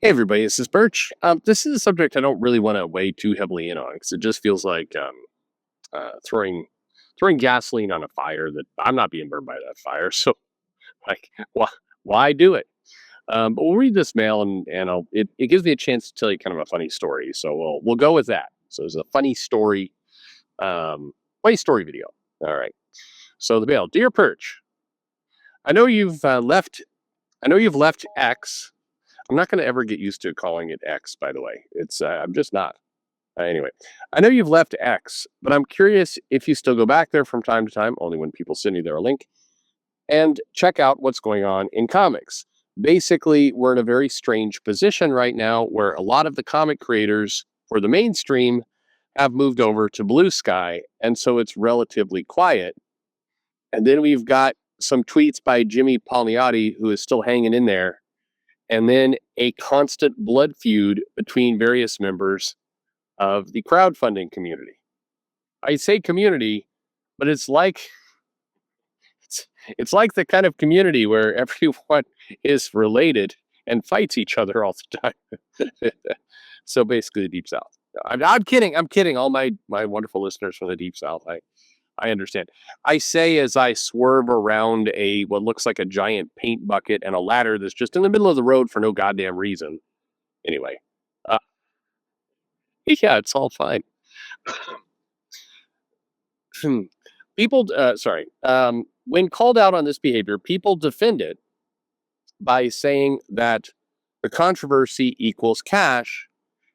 Hey everybody, this is Perch. This is a subject I don't really want to weigh too heavily in on because it just feels like throwing gasoline on a fire that I'm not being burned by that fire. So, like, why do it? But we'll read this mail and it gives me a chance to tell you kind of a funny story. So we'll go with that. So it's a funny story video. All right. So the mail, dear Perch, I know you've left. I know you've left X. I'm not going to ever get used to calling it X. By the way, I'm just not. Anyway, I know you've left X, but I'm curious if you still go back there from time to time, only when people send you their link, and check out what's going on in comics. Basically, we're in a very strange position right now where a lot of the comic creators for the mainstream have moved over to Blue Sky, and so it's relatively quiet. And then we've got some tweets by Jimmy Palmiotti, who is still hanging in there, and then a constant blood feud between various members of the crowdfunding community. I say community, but it's like the kind of community where everyone is related and fights each other all the time. So basically, the Deep South. I'm kidding. I'm kidding. All my wonderful listeners from the Deep South. I understand. I say as I swerve around a what looks like a giant paint bucket and a ladder that's just in the middle of the road for no goddamn reason. Anyway, uh, yeah, it's all fine. People, sorry, when called out on this behavior, people defend it by saying that the controversy equals cash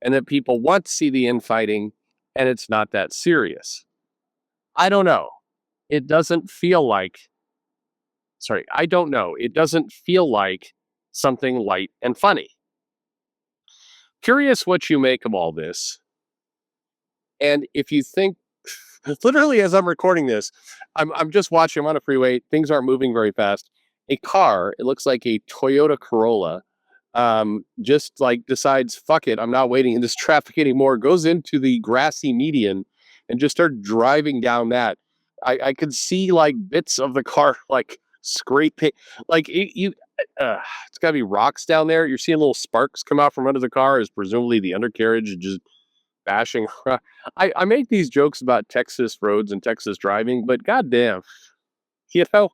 and that people want to see the infighting and it's not that serious. I don't know. It doesn't feel like, sorry, I don't know. It doesn't feel like something light and funny. Curious what you make of all this. And if you think, literally as I'm recording this, I'm just watching, I'm on a freeway, things aren't moving very fast. A car, it looks like a Toyota Corolla, just like decides, fuck it, I'm not waiting in this traffic anymore, goes into the grassy median and just start driving down that. I could see like bits of the car like scraping, like it's got to be rocks down there. You're seeing little sparks come out from under the car, as presumably the undercarriage just bashing. I make these jokes about Texas roads and Texas driving, but goddamn, you know,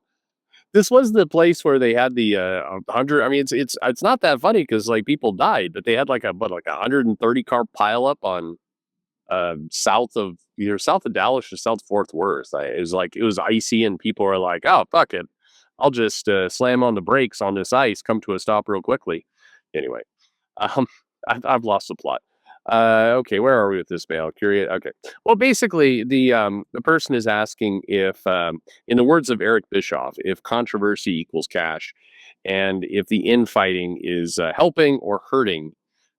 this was the place where they had the 100. I mean, it's not that funny because like people died, but they had like a 130 car pileup on south of either south of Dallas or South Fort Worth. It was icy, and people were like, "Oh fuck it, I'll just slam on the brakes on this ice, come to a stop real quickly." Anyway, um, I've lost the plot. Okay, where are we with this mail? Curious. Okay. Well, basically, the person is asking if, in the words of Eric Bischoff, if controversy equals cash, and if the infighting is helping or hurting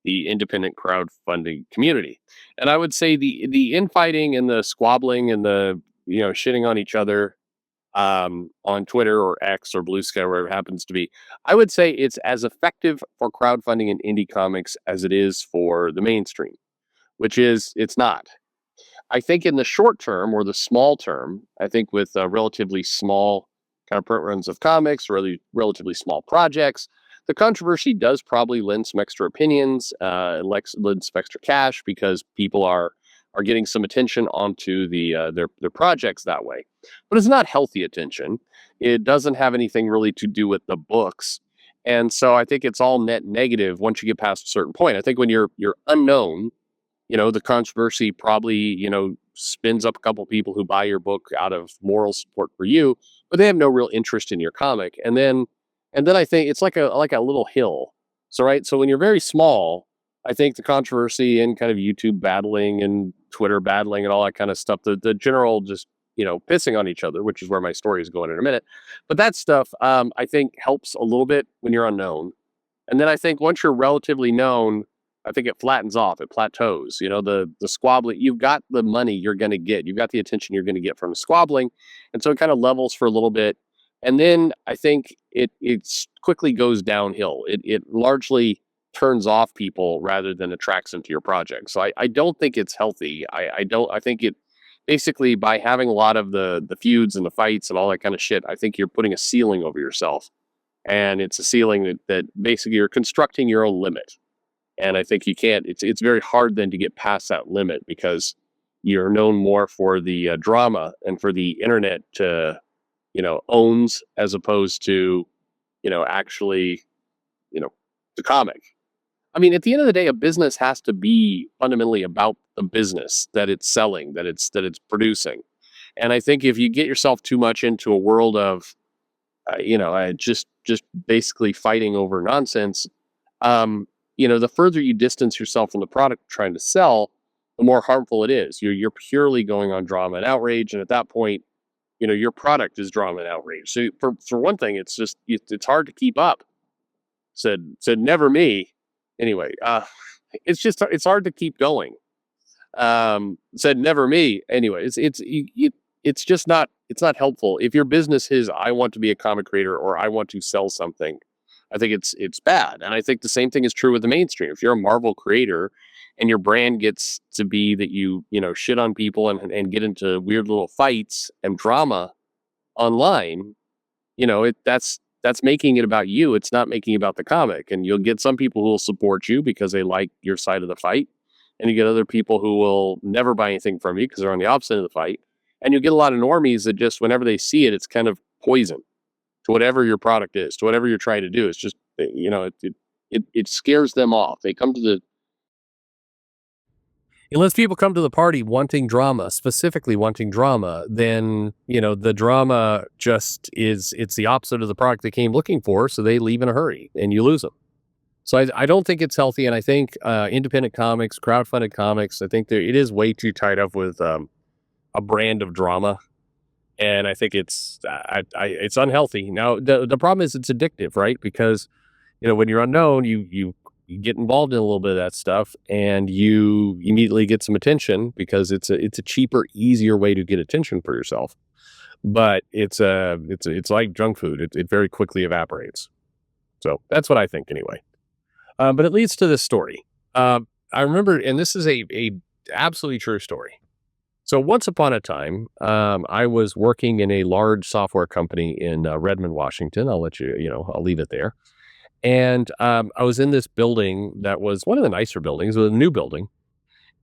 the independent crowdfunding community. And I would say the infighting and the squabbling and the shitting on each other on Twitter or X or Blue Sky, wherever it happens to be, I would say it's as effective for crowdfunding and indie comics as it is for the mainstream, which is it's not. I think in the short term or the small term, I think with relatively small kind of print runs of comics, really relatively small projects, the controversy does probably lend some extra opinions, lend some extra cash because people are getting some attention onto their projects that way. But it's not healthy attention. It doesn't have anything really to do with the books. And so I think it's all net negative once you get past a certain point. I think when you're unknown, the controversy probably, spins up a couple people who buy your book out of moral support for you, but they have no real interest in your comic. And then I think it's like a little hill. So right. So when you're very small, I think the controversy and kind of YouTube battling and Twitter battling and all that kind of stuff, the general just, pissing on each other, which is where my story is going in a minute. But that stuff, I think helps a little bit when you're unknown. And then I think once you're relatively known, I think it flattens off, it plateaus. The squabbling, you've got the money you're going to get, you've got the attention you're going to get from the squabbling. And so it kind of levels for a little bit. And then I think it quickly goes downhill. It largely turns off people rather than attracts them to your project. So I don't think it's healthy. I think it basically by having a lot of the feuds and the fights and all that kind of shit, I think you're putting a ceiling over yourself. And it's a ceiling that basically you're constructing your own limit. And I think you can't. It's very hard then to get past that limit because you're known more for the drama and for the internet to owns as opposed to actually you know the comic. I mean, at the end of the day, a business has to be fundamentally about the business that it's selling, that it's producing. And I think if you get yourself too much into a world of, just basically fighting over nonsense, the further you distance yourself from the product you're trying to sell, the more harmful it is. You're purely going on drama and outrage, and at that point, your product is drama and outrage. So for one thing, it's hard to keep up. Said never me. Anyway, it's hard to keep going. Said never me. Anyway, it's just not it's not helpful. If your business is I want to be a comic creator or I want to sell something, I think it's bad. And I think the same thing is true with the mainstream. If you're a Marvel creator and your brand gets to be that shit on people and get into weird little fights and drama online, that's making it about you. It's not making it about the comic. And you'll get some people who will support you because they like your side of the fight. And you get other people who will never buy anything from you because they're on the opposite of the fight. And you get a lot of normies that just whenever they see it, it's kind of poison to whatever your product is, to whatever you're trying to do. It's just, it scares them off. They come to the Unless people come to the party wanting drama, specifically wanting drama, then, the drama it's the opposite of the product they came looking for. So they leave in a hurry and you lose them. So I don't think it's healthy. And I think independent comics, crowdfunded comics, I think it is way too tied up with a brand of drama. And I think it's unhealthy. Now, the problem is it's addictive, right? Because, when you're unknown, you get involved in a little bit of that stuff and you immediately get some attention because it's a cheaper, easier way to get attention for yourself. But it's like junk food. It very quickly evaporates. So that's what I think anyway. But it leads to this story. I remember, and this is a absolutely true story. So once upon a time, I was working in a large software company in Redmond, Washington. I'll leave it there. And I was in this building that was one of the nicer buildings, it was a new building.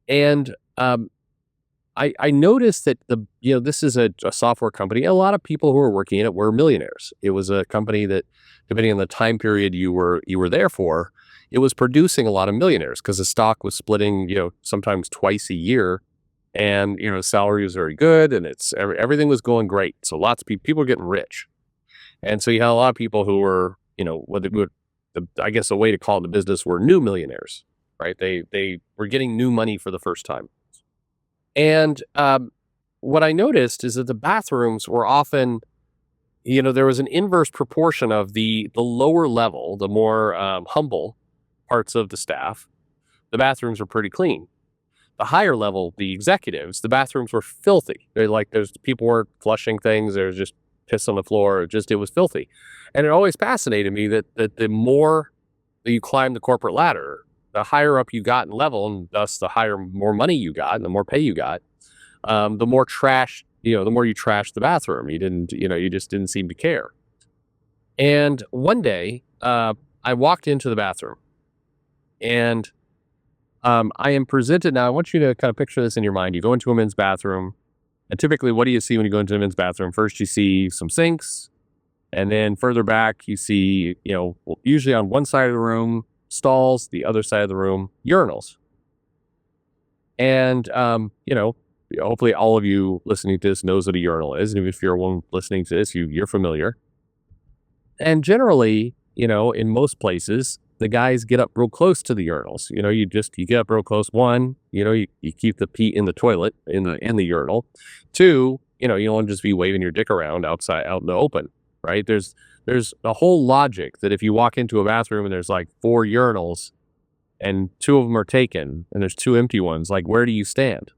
And I noticed that this is a software company. A lot of people who were working in it were millionaires. It was a company that, depending on the time period you were there for, it was producing a lot of millionaires because the stock was splitting, sometimes twice a year. And, salary was very good and everything was going great. So lots of people were getting rich. And so you had a lot of people who were, I guess a way to call it in the business were new millionaires, right? They were getting new money for the first time. And what I noticed is that the bathrooms were often, there was an inverse proportion of the lower level, the more humble parts of the staff. The bathrooms were pretty clean. The higher level, the executives, the bathrooms were filthy. There's people weren't flushing things. There was just piss on the floor. It was filthy. And it always fascinated me that the more that you climb the corporate ladder, the higher up you got in level, and thus more money you got and the more pay you got, the more trash, the more you trashed the bathroom. You just didn't seem to care. And one day, I walked into the bathroom and I am presented. Now I want you to kind of picture this in your mind. You go into a men's bathroom, and typically what do you see when you go into a men's bathroom? First, you see some sinks, and then further back, you see, usually on one side of the room, stalls, the other side of the room, urinals. And, hopefully all of you listening to this knows what a urinal is. And if you're one listening to this, you're familiar. And generally, in most places, the guys get up real close to the urinals. You get up real close. One, you keep the pee in the toilet, in the urinal. Two, you don't want to just be waving your dick around out in the open, right? There's a whole logic that if you walk into a bathroom and there's like 4 urinals and 2 of them are taken and there's 2 empty ones, like where do you stand?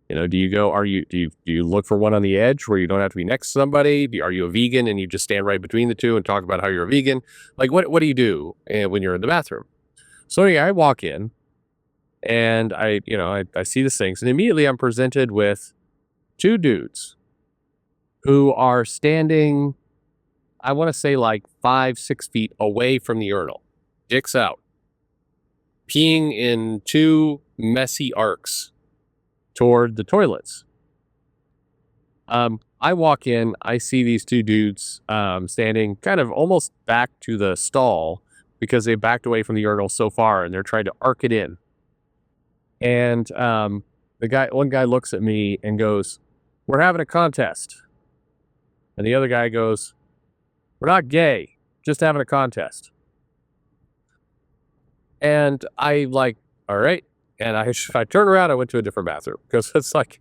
Do you look for one on the edge where you don't have to be next to somebody? Are you a vegan and you just stand right between the two and talk about how you're a vegan? Like what do you do when you're in the bathroom? So anyway, I walk in and I see the sinks and immediately I'm presented with 2 dudes who are standing, I want to say like 5-6 feet away from the urinal, dicks out. peeing in two messy arcs toward the toilets. I walk in, I see these two dudes standing kind of almost back to the stall because they backed away from the urinal so far and they're trying to arc it in. And one guy looks at me and goes, "We're having a contest." And the other guy goes, "We're not gay, just having a contest." And I like, all right. And I turned around, I went to a different bathroom because it's like,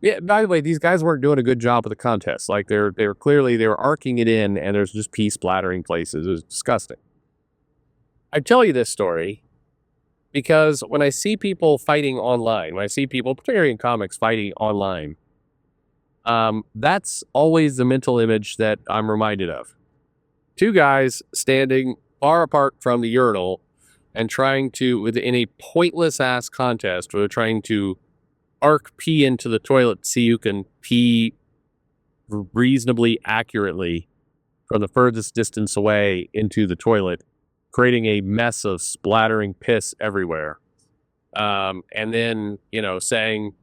yeah, by the way, these guys weren't doing a good job with the contest. Like they were clearly, they were arcing it in and there's just pee splattering places. It was disgusting. I tell you this story because when I see people fighting online, when I see people, particularly in comics, fighting online, that's always the mental image that I'm reminded of. Two guys standing far apart from the urinal and trying to, in a pointless ass contest, where they're trying to arc pee into the toilet so you can pee reasonably accurately from the furthest distance away into the toilet, creating a mess of splattering piss everywhere. And then, saying,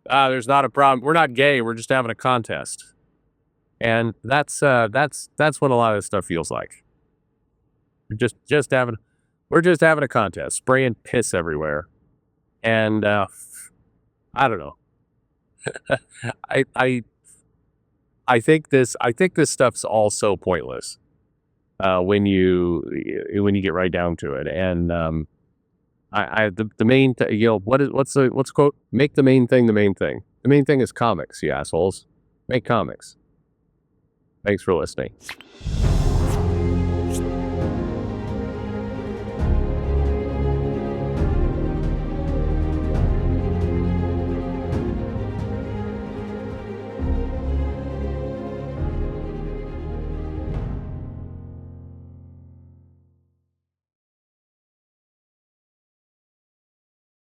there's not a problem. We're not gay. We're just having a contest. And that's what a lot of this stuff feels like. We're just having a contest, spraying piss everywhere. And, I don't know. I think this stuff's all so pointless when you get right down to it. And the main what's the quote? Make the main thing the main thing. The main thing is comics, you assholes. Make comics. Thanks for listening.